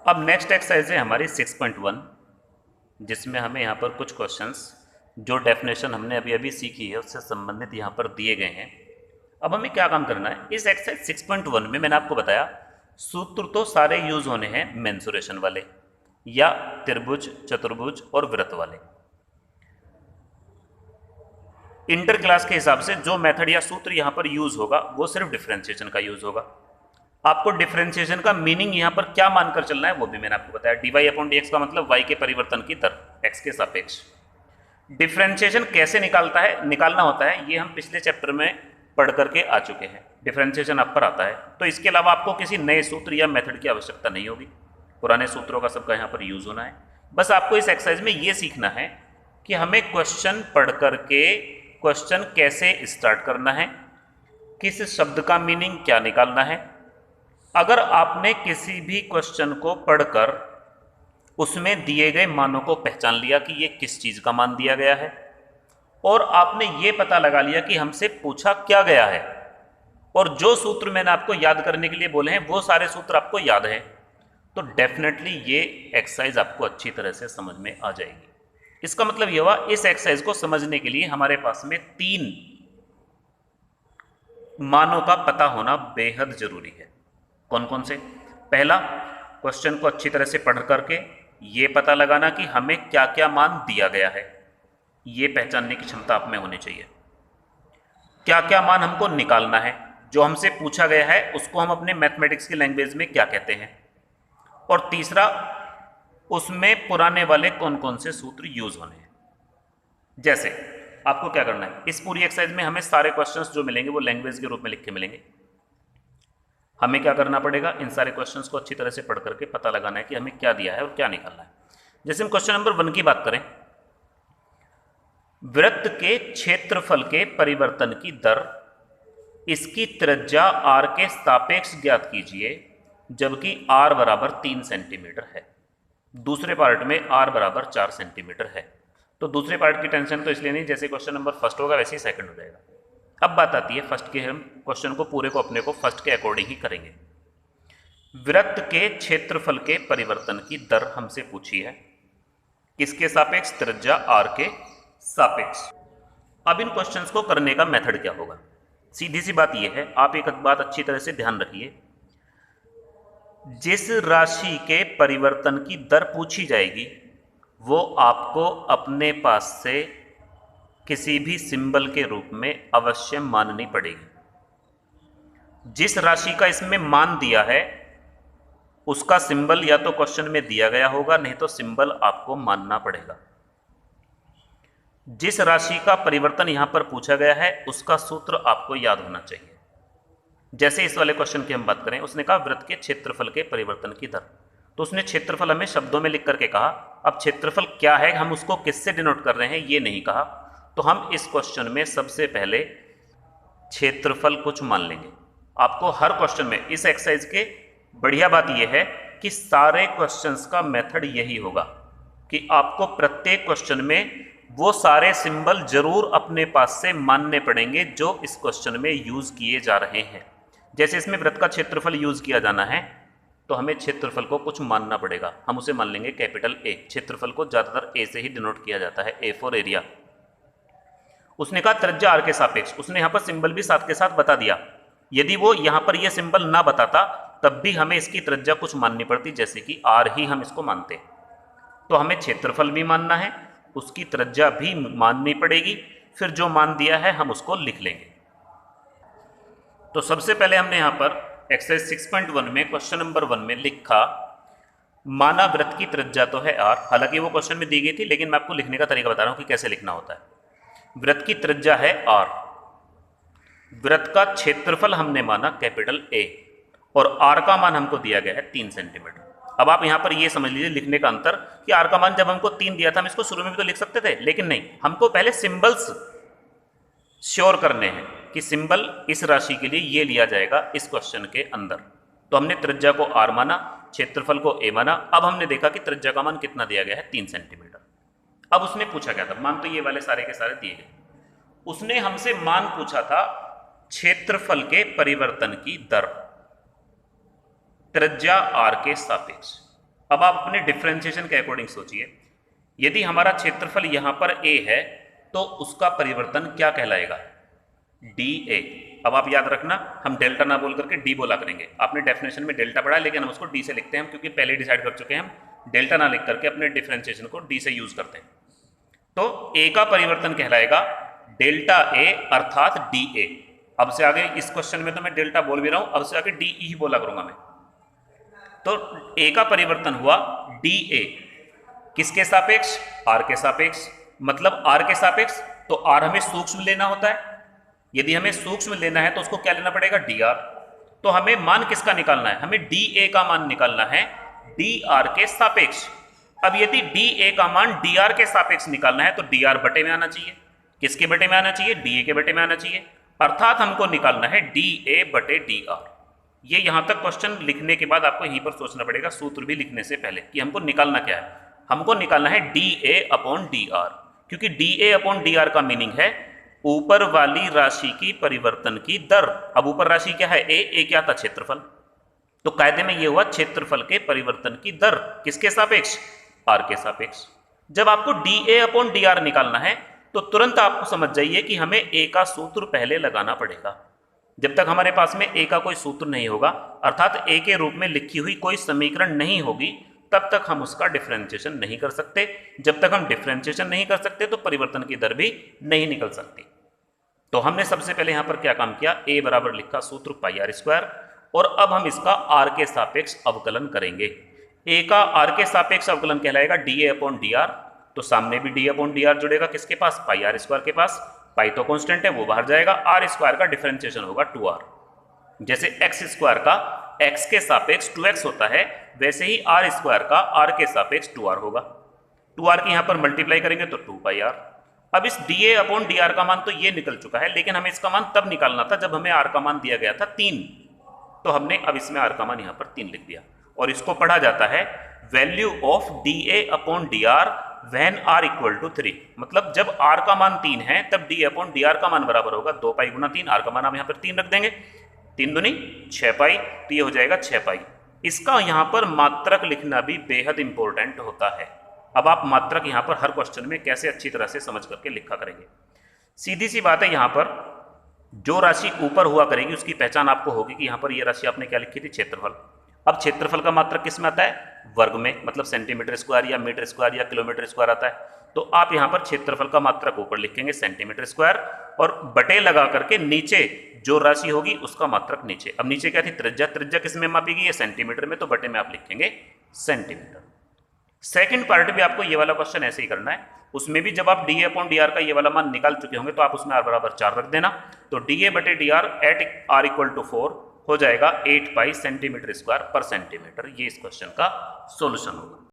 अब next exercise है हमारी 6.1, जिसमें हमें यहाँ पर कुछ क्वेश्चंस जो डेफिनेशन हमने अभी अभी सीखी है उससे संबंधित यहाँ पर दिए गए हैं। अब हमें क्या काम करना है इस एक्सरसाइज 6.1 में। मैंने आपको बताया सूत्र तो सारे यूज होने हैं मेंसुरेशन वाले या त्रिभुज, चतुर्भुज और वृत्त वाले। इंटर क्लास के हिसाब से जो मेथड या सूत्र यहाँ पर यूज होगा वो सिर्फ डिफरेंशिएशन का यूज होगा। आपको डिफरेंशिएशन का मीनिंग यहाँ पर क्या मानकर चलना है वो भी मैंने आपको बताया। dy अपॉन dx का मतलब y के परिवर्तन की दर x के सापेक्ष। डिफरेंशिएशन कैसे निकालना होता है ये हम पिछले चैप्टर में पढ़ करके आ चुके हैं। डिफरेंशिएशन आप पर आता है तो इसके अलावा आपको किसी नए सूत्र या मेथड की आवश्यकता नहीं होगी, पुराने सूत्रों का सबका यहाँ पर यूज होना है। बस आपको इस एक्सरसाइज में ये सीखना है कि हमें क्वेश्चन पढ़ करके क्वेश्चन कैसे स्टार्ट करना है, किस शब्द का मीनिंग क्या निकालना है। अगर आपने किसी भी क्वेश्चन को पढ़कर उसमें दिए गए मानों को पहचान लिया कि ये किस चीज का मान दिया गया है और आपने ये पता लगा लिया कि हमसे पूछा क्या गया है और जो सूत्र मैंने आपको याद करने के लिए बोले हैं वो सारे सूत्र आपको याद हैं, तो डेफिनेटली ये एक्सरसाइज आपको अच्छी तरह से समझ में आ जाएगी। इसका मतलब ये हुआ इस एक्सरसाइज को समझने के लिए हमारे पास में 3 मानों का पता होना बेहद जरूरी है। कौन कौन से? पहला, क्वेश्चन को अच्छी तरह से पढ़ करके ये पता लगाना कि हमें क्या क्या मान दिया गया है, ये पहचानने की क्षमता आप में होनी चाहिए। क्या क्या मान हमको निकालना है, जो हमसे पूछा गया है उसको हम अपने मैथमेटिक्स की लैंग्वेज में क्या कहते हैं। और तीसरा, उसमें पुराने वाले कौन कौन से सूत्र यूज होने हैं। जैसे आपको क्या करना है, इस पूरी एक्सरसाइज में हमें सारे क्वेश्चंस जो मिलेंगे वो लैंग्वेज के रूप में लिख के मिलेंगे। हमें क्या करना पड़ेगा, इन सारे क्वेश्चंस को अच्छी तरह से पढ़ करके पता लगाना है कि हमें क्या दिया है और क्या निकालना है। जैसे हम क्वेश्चन नंबर 1 की बात करें, वृत्त के क्षेत्रफल के परिवर्तन की दर इसकी त्रिज्या r के सापेक्ष ज्ञात कीजिए जबकि r बराबर 3 सेंटीमीटर है। दूसरे पार्ट में r बराबर 4 सेंटीमीटर है। तो दूसरे पार्ट की टेंशन तो इसलिए नहीं, जैसे क्वेश्चन नंबर फर्स्ट होगा वैसे ही सेकंड हो जाएगा। अब बात आती है फर्स्ट के, हम क्वेश्चन को पूरे को अपने को फर्स्ट के अकॉर्डिंग ही करेंगे। वृत्त के क्षेत्रफल के परिवर्तन की दर हमसे पूछी है, किसके सापेक्ष? त्रिज्या r के सापेक्ष। अब इन क्वेश्चंस को करने का मेथड क्या होगा? सीधी सी बात यह है, आप एक बात अच्छी तरह से ध्यान रखिए, जिस राशि के परिवर्तन की दर पूछी जाएगी वो आपको अपने पास से किसी भी सिंबल के रूप में अवश्य माननी पड़ेगी। जिस राशि का इसमें मान दिया है उसका सिंबल या तो क्वेश्चन में दिया गया होगा, नहीं तो सिंबल आपको मानना पड़ेगा। जिस राशि का परिवर्तन यहां पर पूछा गया है उसका सूत्र आपको याद होना चाहिए। जैसे इस वाले क्वेश्चन की हम बात करें, उसने कहा वृत्त के क्षेत्रफल के परिवर्तन की दर, तो उसने क्षेत्रफल हमें शब्दों में लिख करके कहा। अब क्षेत्रफल क्या है, हम उसको किससे डिनोट कर रहे हैं ये नहीं कहा, तो हम इस क्वेश्चन में सबसे पहले क्षेत्रफल कुछ मान लेंगे। आपको हर क्वेश्चन में, इस एक्सरसाइज के बढ़िया बात यह है कि सारे क्वेश्चंस का मेथड यही होगा कि आपको प्रत्येक क्वेश्चन में वो सारे सिंबल जरूर अपने पास से मानने पड़ेंगे जो इस क्वेश्चन में यूज किए जा रहे हैं। जैसे इसमें वृत्त का क्षेत्रफल यूज किया जाना है तो हमें क्षेत्रफल को कुछ मानना पड़ेगा। हम उसे मान लेंगे कैपिटल ए। क्षेत्रफल को ज्यादातर ए से ही डिनोट किया जाता है, ए फॉर एरिया। उसने कहा त्रिज्या r के सापेक्ष, उसने यहां पर सिंबल भी साथ के साथ बता दिया। यदि वो यहां पर यह सिंबल ना बताता तब भी हमें इसकी त्रिज्या कुछ माननी पड़ती, जैसे कि r ही हम इसको मानते। तो हमें क्षेत्रफल भी मानना है, उसकी त्रिज्या भी माननी पड़ेगी, फिर जो मान दिया है हम उसको लिख लेंगे। तो सबसे पहले हमने यहां पर एक्सरसाइज 6.1 में क्वेश्चन नंबर 1 में लिखा, माना वृत्त की त्रिज्या तो है r, हालांकि वो क्वेश्चन में दी गई थी लेकिन मैं आपको लिखने का तरीका बता रहा हूं कि कैसे लिखना होता है। वृत्त की त्रिज्या है r, वृत्त का क्षेत्रफल हमने माना कैपिटल A और r का मान हमको दिया गया है 3 सेंटीमीटर। अब आप यहां पर ये समझ लीजिए लिखने का अंतर कि r का मान जब हमको 3 दिया था हम इसको शुरू में भी तो लिख सकते थे, लेकिन नहीं, हमको पहले सिंबल्स श्योर करने हैं कि सिंबल इस राशि के लिए ये लिया जाएगा इस क्वेश्चन के अंदर। तो हमने त्रिज्या को r माना, क्षेत्रफल को a माना। अब हमने देखा कि त्रिज्या का मान कितना दिया गया है, 3 सेंटीमीटर। अब उसने पूछा क्या था, मान तो ये वाले सारे के सारे दिए गए, उसने हमसे मान पूछा था क्षेत्रफल के परिवर्तन की दर त्रिज्या r के सापेक्ष। अब आप अपने डिफ्रेंशिएशन के अकॉर्डिंग सोचिए, यदि हमारा क्षेत्रफल यहां पर a है तो उसका परिवर्तन क्या कहलाएगा, dA। अब आप याद रखना, हम डेल्टा ना बोल करके d बोला करेंगे। आपने डेफिनेशन में डेल्टा पढ़ा, लेकिन हम उसको d से लिखते हैं, हम क्योंकि पहले डिसाइड कर चुके हैं, हम डेल्टा ना लिख करके अपने डिफ्रेंशिएशन को d से यूज करते हैं। तो a का परिवर्तन कहलाएगा डेल्टा a अर्थात dA। अब से आगे इस क्वेश्चन में तो मैं डेल्टा बोल भी रहा हूं, अब से आगे डी ही बोला करूंगा मैं। तो a का परिवर्तन हुआ dA, किसके सापेक्ष, r के सापेक्ष। मतलब r के सापेक्ष, तो r हमें सूक्ष्म लेना होता है, यदि हमें सूक्ष्म लेना है तो उसको क्या लेना पड़ेगा, dr। तो हमें मान किसका निकालना है, हमें dA का मान निकालना है dr के सापेक्ष। अब यदि dA का मान dr के सापेक्ष निकालना है तो dr बटे में आना चाहिए, किसके बटे में आना चाहिए, dA के बटे में आना चाहिए, अर्थात हमको निकालना है dA बटे dr। ये यहां तक क्वेश्चन लिखने के बाद आपको यहीं पर सोचना पड़ेगा, सूत्र भी लिखने से पहले, कि हमको निकालना क्या है। हमको निकालना है dA अपॉन dr, क्योंकि dA अपॉन dr का मीनिंग है ऊपर वाली राशि की परिवर्तन की दर। अब ऊपर राशि क्या है, a क्या था, क्षेत्रफल। तो कायदे में ये हुआ क्षेत्रफल के परिवर्तन की दर, किसके सापेक्ष, r के सापेक्ष। जब आपको dA अपॉन dr निकालना है तो तुरंत आपको समझ जाइए कि हमें a का सूत्र पहले लगाना पड़ेगा। जब तक हमारे पास में a का कोई सूत्र नहीं होगा, अर्थात a के रूप में लिखी हुई कोई समीकरण नहीं होगी, तब तक हम उसका डिफरेंशिएशन नहीं कर सकते। जब तक हम डिफरेंशिएशन नहीं कर सकते तो परिवर्तन की दर भी नहीं निकल सकती। तो हमने सबसे पहले यहां पर क्या काम किया, a बराबर लिखा सूत्र पाई आर स्क्वायर, और अब हम इसका r के सापेक्ष अवकलन करेंगे। a का r के सापेक्ष अवकलन कहलाएगा dA अपॉन dr, तो सामने भी d अपॉन dr जुड़ेगा, किसके पास, पाई आर स्क्वायर के पास। पाई तो कांस्टेंट है, वो बाहर जाएगा, r स्क्वायर का डिफरेंशिएशन होगा 2r। जैसे x स्क्वायर का x के सापेक्ष 2x होता है, वैसे ही r स्क्वायर का r के सापेक्ष 2r होगा। 2r की यहां पर मल्टीप्लाई करेंगे तो 2 पाई r। अब इस dA अपॉन dr का मान तो ये निकल चुका है, लेकिन हमें इसका मान तब निकालना था जब हमें r का मान दिया गया था 3। तो हमने अब इसमें r का मान यहां पर 3 लिख दिया, और इसको पढ़ा जाता है value of dA upon dr when r equal to 3। मतलब जब r का मान 3 है तब d अपॉन dr का मान बराबर होगा 2 पाई गुना 3। r का मान हम यहाँ पर 3 रख देंगे, 3 दूनी 6 पाई, तो ये हो जाएगा 6 पाई। इसका यहाँ पर मात्रक लिखना भी बेहद इंपॉर्टेंट होता है। अब आप मात्रक यहाँ पर हर क्वेश्चन में कैसे अच्छी तरह से समझ करके लिखा करेंगे। सीधी सी बात है, यहाँ पर जो राशि ऊपर हुआ करेगी उसकी पहचान आपको होगी कि यहाँ पर ये राशि आपने क्या लिखी थी, क्षेत्रफल। अब क्षेत्रफल का मात्रक किस में आता है, वर्ग में, मतलब सेंटीमीटर स्क्वायर या मीटर स्क्वायर या किलोमीटर स्क्वायर आता है। तो आप यहाँ पर क्षेत्रफल का मात्रक ऊपर लिखेंगे सेंटीमीटर स्क्वायर, और बटे लगा करके नीचे जो राशि होगी उसका मात्रक नीचे। अब नीचे क्या थी, त्रिज्या। त्रिज्या किस में मापी गई है, सेंटीमीटर में, तो बटे में आप लिखेंगे सेंटीमीटर। सेकंड पार्ट भी आपको ये वाला क्वेश्चन ऐसे ही करना है, उसमें भी जब आप dA अपॉन dr का ये वाला मान निकाल चुके होंगे तो आप उसमें r बराबर 4 रख देना। तो dA बटे dr at r equal to 4 हो जाएगा 8 पाई सेंटीमीटर स्क्वायर पर सेंटीमीटर। ये इस क्वेश्चन का सॉल्यूशन होगा।